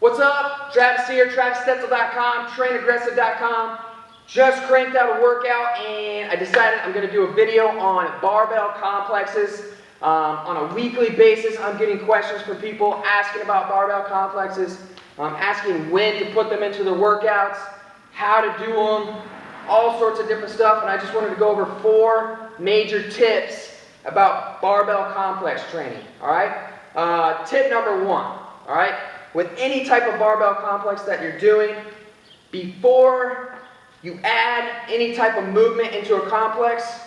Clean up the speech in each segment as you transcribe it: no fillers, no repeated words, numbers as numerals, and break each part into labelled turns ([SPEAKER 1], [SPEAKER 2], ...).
[SPEAKER 1] What's up? Travis here, TravisStoetzel.com, trainaggressive.com. Just cranked out a workout and I decided I'm going to do a video on barbell complexes. On a weekly basis, I'm getting questions from people asking about barbell complexes, asking when to put them into their workouts, how to do them, all sorts of different stuff. And I just wanted to go over 4 major tips about barbell complex training. Alright? Tip number 1. Alright? With any type of barbell complex that you're doing, before you add any type of movement into a complex,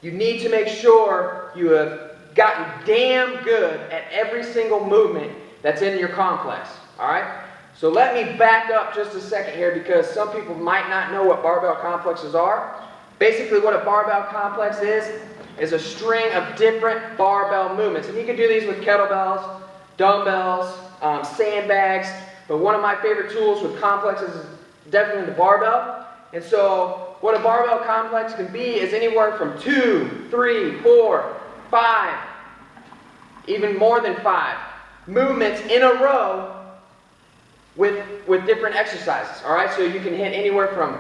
[SPEAKER 1] you need to make sure you have gotten damn good at every single movement that's in your complex. Alright? So let me back up just a second here because some people might not know what barbell complexes are. Basically what a barbell complex is a string of different barbell movements. And you can do these with kettlebells, dumbbells, sandbags, but one of my favorite tools with complexes is definitely the barbell. And so what a barbell complex can be is anywhere from 2, 3, 4, 5, even more than 5 movements in a row with different exercises. Alright, so you can hit anywhere from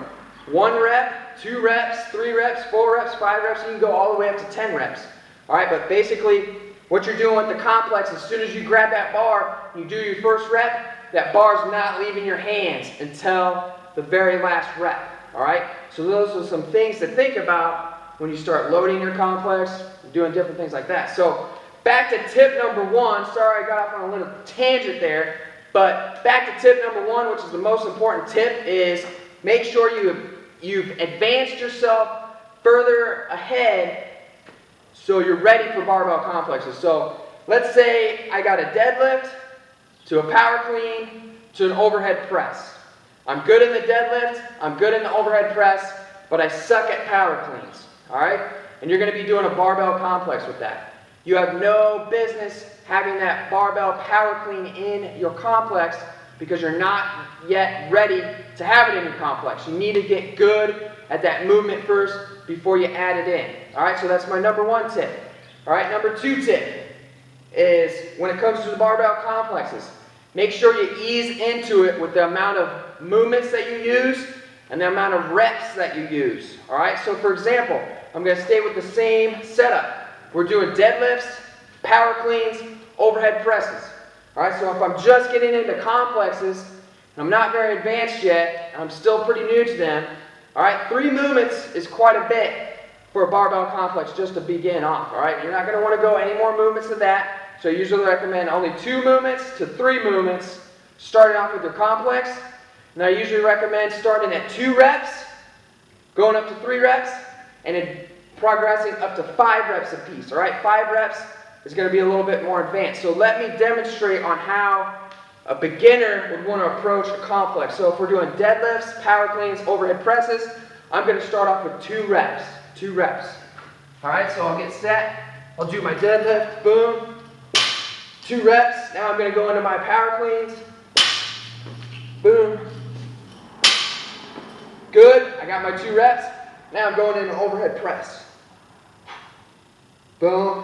[SPEAKER 1] 1 rep, 2 reps, 3 reps, 4 reps, 5 reps, you can go all the way up to 10 reps. Alright, but basically what you're doing with the complex, as soon as you grab that bar, you do your first rep, that bar's not leaving your hands until the very last rep. Alright? So those are some things to think about when you start loading your complex, doing different things like that. So back to tip number 1. Sorry I got off on a little tangent there, but back to tip number 1, which is the most important tip, is make sure you've advanced yourself further ahead so you're ready for barbell complexes. So let's say I got a deadlift to a power clean to an overhead press. I'm good in the deadlift, I'm good in the overhead press, but I suck at power cleans. Alright? And you're going to be doing a barbell complex with that. You have no business having that barbell power clean in your complex because you're not yet ready to have it in your complex. You need to get good at that movement first before you add it in. Alright, so that's my number 1 tip. Alright, number 2 tip is when it comes to the barbell complexes, make sure you ease into it with the amount of movements that you use and the amount of reps that you use. Alright, so for example, I'm going to stay with the same setup. We're doing deadlifts, power cleans, overhead presses. Alright, so if I'm just getting into complexes, and I'm not very advanced yet, and I'm still pretty new to them, alright, 3 movements is quite a bit for a barbell complex just to begin off. Alright, you're not going to want to go any more movements than that, so I usually recommend only 2 movements to 3 movements starting off with your complex. And I usually recommend starting at 2 reps, going up to 3 reps, and then progressing up to 5 reps apiece. Alright, 5 reps is going to be a little bit more advanced. So let me demonstrate on how a beginner would want to approach a complex. So if we're doing deadlifts, power cleans, overhead presses, I'm going to start off with 2 reps. 2 reps. Alright, so I'll get set. I'll do my deadlift. Boom. 2 reps. Now I'm going to go into my power cleans. Boom. Good. I got my 2 reps. Now I'm going into overhead press. Boom.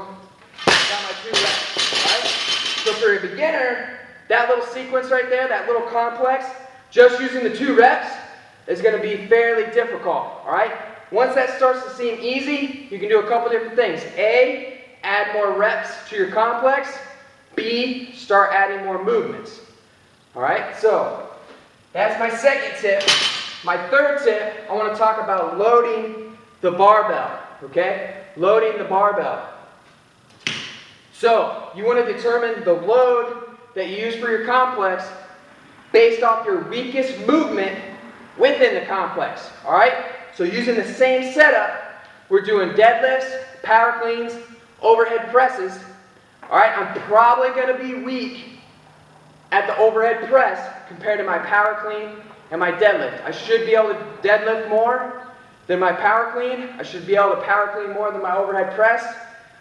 [SPEAKER 1] Got my 2 reps. Alright? So for a beginner, that little sequence right there, that little complex, just using the 2 reps is going to be fairly difficult. Alright? Once that starts to seem easy, you can do a couple different things. A, add more reps to your complex. B, start adding more movements. Alright? So, that's my second tip. My third tip, I want to talk about loading the barbell. Okay? Loading the barbell. So, you want to determine the load that you use for your complex based off your weakest movement within the complex. Alright? So using the same setup, we're doing deadlifts, power cleans, overhead presses. Alright? I'm probably going to be weak at the overhead press compared to my power clean and my deadlift. I should be able to deadlift more than my power clean. I should be able to power clean more than my overhead press.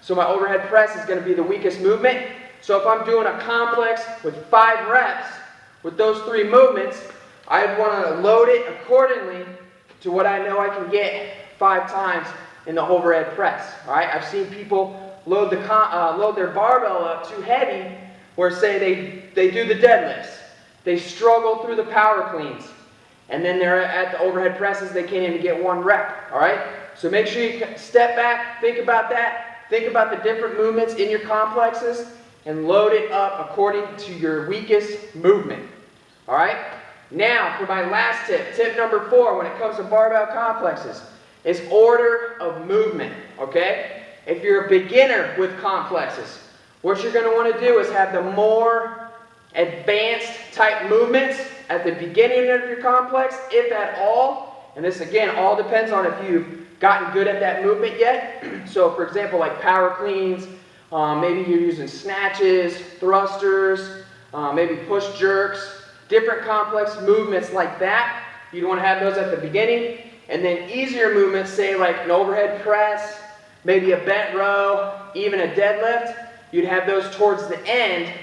[SPEAKER 1] So my overhead press is going to be the weakest movement. So if I'm doing a complex with 5 reps with those 3 movements, I'd want to load it accordingly to what I know I can get 5 times in the overhead press. Alright, I've seen people load their barbell up too heavy, where say they do the deadlifts. they struggle through the power cleans. And then they're at the overhead presses, they can't even get one rep, all right? So make sure you step back, think about that, think about the different movements in your complexes, and load it up according to your weakest movement, all right? Now, for my last tip, tip number 4 when it comes to barbell complexes, is order of movement, okay? If you're a beginner with complexes, what you're going to want to do is have the more advanced type movements at the beginning of your complex, if at all. And this, again, all depends on if you've gotten good at that movement yet. So, for example, like power cleans, maybe you're using snatches, thrusters, maybe push jerks, different complex movements like that. You'd want to have those at the beginning. And then easier movements, say like an overhead press, maybe a bent row, even a deadlift, you'd have those towards the end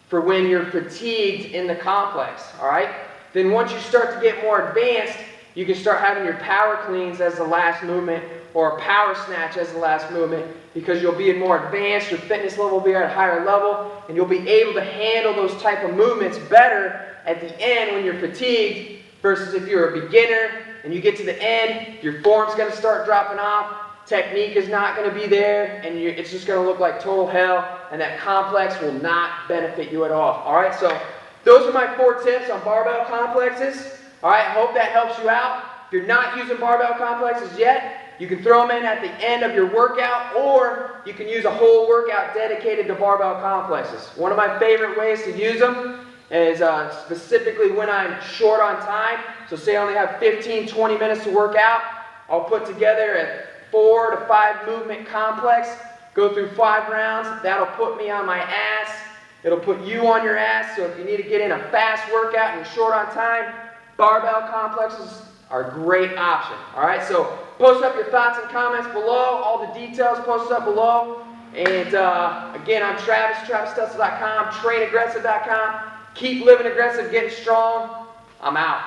[SPEAKER 1] for when you're fatigued in the complex, all right? Then once you start to get more advanced, you can start having your power cleans as the last movement or a power snatch as the last movement, because you'll be more advanced, your fitness level will be at a higher level, and you'll be able to handle those type of movements better at the end when you're fatigued, versus if you're a beginner and you get to the end, your form's going to start dropping off, technique is not going to be there, and it's just going to look like total hell, and that complex will not benefit you at all. All right, so those are my 4 tips on barbell complexes. All right, I hope that helps you out. If you're not using barbell complexes yet, you can throw them in at the end of your workout, or you can use a whole workout dedicated to barbell complexes. One of my favorite ways to use them is specifically when I'm short on time. So say I only have 15-20 minutes to work out, I'll put together a 4 to 5 movement complex, go through 5 rounds. That'll put me on my ass. It'll put you on your ass. So if you need to get in a fast workout and you're short on time, barbell complexes are a great option. All right, so post up your thoughts and comments below. All the details post up below. And again, I'm Travis, TravisStoetzel.com, trainaggressive.com. Keep living aggressive, getting strong. I'm out.